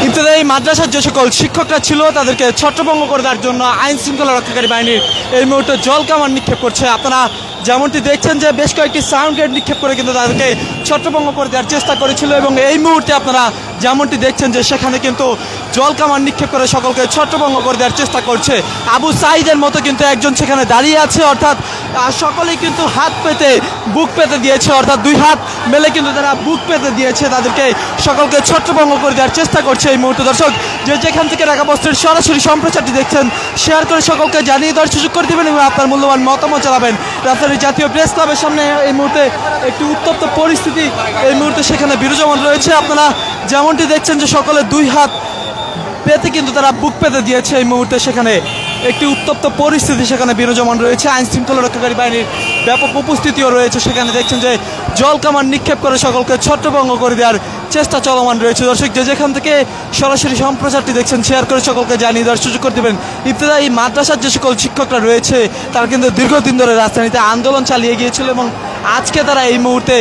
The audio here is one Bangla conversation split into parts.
ইবতদায়ী মাদ্রাসার যে সকল শিক্ষকরা ছিল তাদেরকে ছত্রভঙ্গ করে দেওয়ার জন্য আইন শৃঙ্খলা রক্ষাকারী বাহিনীর এই মুহূর্তে জল কামান নিক্ষেপ করছে। আপনারা যেমনটি দেখছেন যে বেশ কয়েকটি সাউন্ড গ্রেড নিক্ষেপ করে কিন্তু তাদেরকে ছত্রভঙ্গ করে দেওয়ার চেষ্টা করেছিল এবং এই মুহূর্তে আপনারা যেমনটি দেখছেন যে সেখানে কিন্তু জল কামান নিক্ষেপ করে সকলকে ছত্রভঙ্গ করে দেওয়ার চেষ্টা করছে। আবু সাঈদের মতো কিন্তু একজন সেখানে দাঁড়িয়ে আছে, অর্থাৎ সকলেই কিন্তু হাত পেতে বুক পেতে দিয়েছে, অর্থাৎ দুই হাত মেলে কিন্তু তারা বুক পেতে দিয়েছে, তাদেরকে সকলকে ছত্রভঙ্গ করে দেওয়ার চেষ্টা করছে এই মুহূর্তে। দর্শক যে যেখান থেকে ঢাকা পোস্টের সরাসরি সম্প্রচারটি দেখছেন শেয়ার করে সকলকে জানিয়ে দেওয়ার সুযোগ করে দেবেন এবং আপনার মূল্যবান মতামত জানাবেন। রাজধানী জাতীয় প্রেস ক্লাবের সামনে এই মুহূর্তে একটি উত্তপ্ত পরিস্থিতি এই মুহূর্তে সেখানে বিরাজমান রয়েছে। আপনারা যেমনটি দেখছেন যে সকলে দুই হাত পেতে কিন্তু তারা বুক পেতে দিয়েছে এই মুহূর্তে সেখানে একটি উত্তপ্ত পরিস্থিতি সেখানে বিরাজমান রয়েছে। আইন শৃঙ্খলা রক্ষাকারী বাহিনীর ব্যাপক উপস্থিতিও রয়েছে সেখানে। দেখছেন যে জল কামান নিক্ষেপ করে সকলকে ছত্রভঙ্গ করে দেওয়ার চেষ্টা চলমান রয়েছে। দর্শক যে যেখান থেকে সরাসরি সম্প্রচারটি দেখছেন শেয়ার করে সকলকে জানিয়ে দেওয়ার সুযোগ করে দেবেন। ইবতদায়ী মাদ্রাসার যে সকল শিক্ষকরা রয়েছে তারা কিন্তু দীর্ঘদিন ধরে রাজধানীতে আন্দোলন চালিয়ে গিয়েছিল এবং আজকে তারা এই মুহূর্তে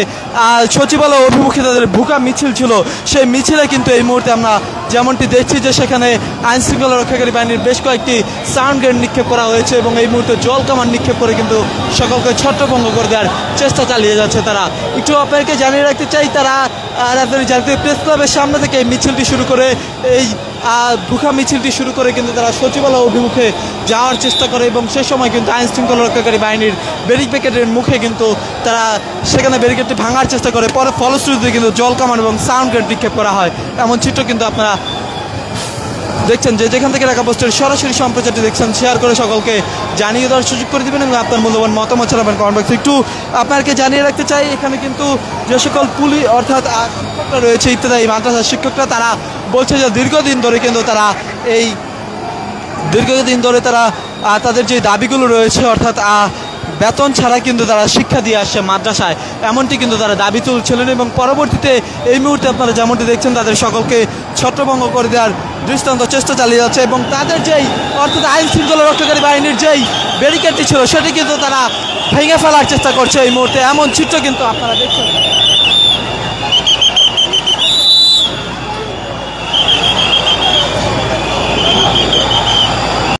সচিবালয় অভিমুখে তাদের ভুকা মিছিল ছিল, সেই মিছিলে কিন্তু এই মুহূর্তে আমরা যেমনটি দেখছি যে সেখানে আইন শৃঙ্খলা রক্ষাকারী বাহিনীর বেশ কয়েকটি সাউন্ড গ্রেড নিক্ষেপ করা হয়েছে এবং এই মুহূর্তে জল কামান নিক্ষেপ করে কিন্তু সকলকে ছত্রভঙ্গ করে দেওয়ার চেষ্টা চালিয়ে যাচ্ছে তারা। একটু আপনাদেরকে জানিয়ে রাখতে চাই, তারা রাজধানী জাতীয় প্রেস ক্লাবের সামনে থেকে এই মিছিলটি শুরু করে এই ভুখা মিছিলটি শুরু করে কিন্তু তারা সচিবালয় অভিমুখে যাওয়ার চেষ্টা করে এবং সে সময় কিন্তু আইন শৃঙ্খলা রক্ষাকারী বাহিনীর ব্যারিকেডের মুখে কিন্তু তারা সেখানে ব্যারিকেডটি ভাঙার চেষ্টা করে, পরে ফলশ্রুতিতে কিন্তু জল কামান এবং সাউন্ড গ্রেড নিক্ষেপ করা হয়। এমন চিত্র কিন্তু আপনারা দেখছেন যে যেখান থেকে ঢাকা পোস্টের সরাসরি সম্প্রচারটি দেখছেন শেয়ার করে সকলকে জানিয়ে দেওয়ার সুযোগ করে দেবেন এবং আপনার মূল্যবান মতামত জানাবেন কমেন্ট বক্সে। একটু আপনাকে জানিয়ে রাখতে চাই, এখানে কিন্তু যে সকল পুলিশ অর্থাৎ শিক্ষকরা রয়েছে ইবতদায়ী মাদ্রাসার শিক্ষকরা, তারা বলছে যে দীর্ঘদিন ধরে কিন্তু তারা তাদের যে দাবিগুলো রয়েছে অর্থাৎ বেতন ছাড়া কিন্তু তারা শিক্ষা দিয়ে আসছে মাদ্রাসায়, এমনটি কিন্তু তারা দাবি তুলছিলেন এবং পরবর্তীতে এই মুহূর্তে আপনারা যেমনটি দেখছেন তাদের সকলকে ছত্রভঙ্গ করে দেওয়ার দৃষ্টান্ত চেষ্টা চালিয়ে যাচ্ছে এবং তাদের যেই অর্থাৎ আইন শৃঙ্খলা রক্ষাকারী বাহিনীর যেই ব্যারিকেডটি ছিল সেটি কিন্তু তারা ভেঙে ফেলার চেষ্টা করছে এই মুহূর্তে। এমন চিত্র কিন্তু আপনারা দেখছেন।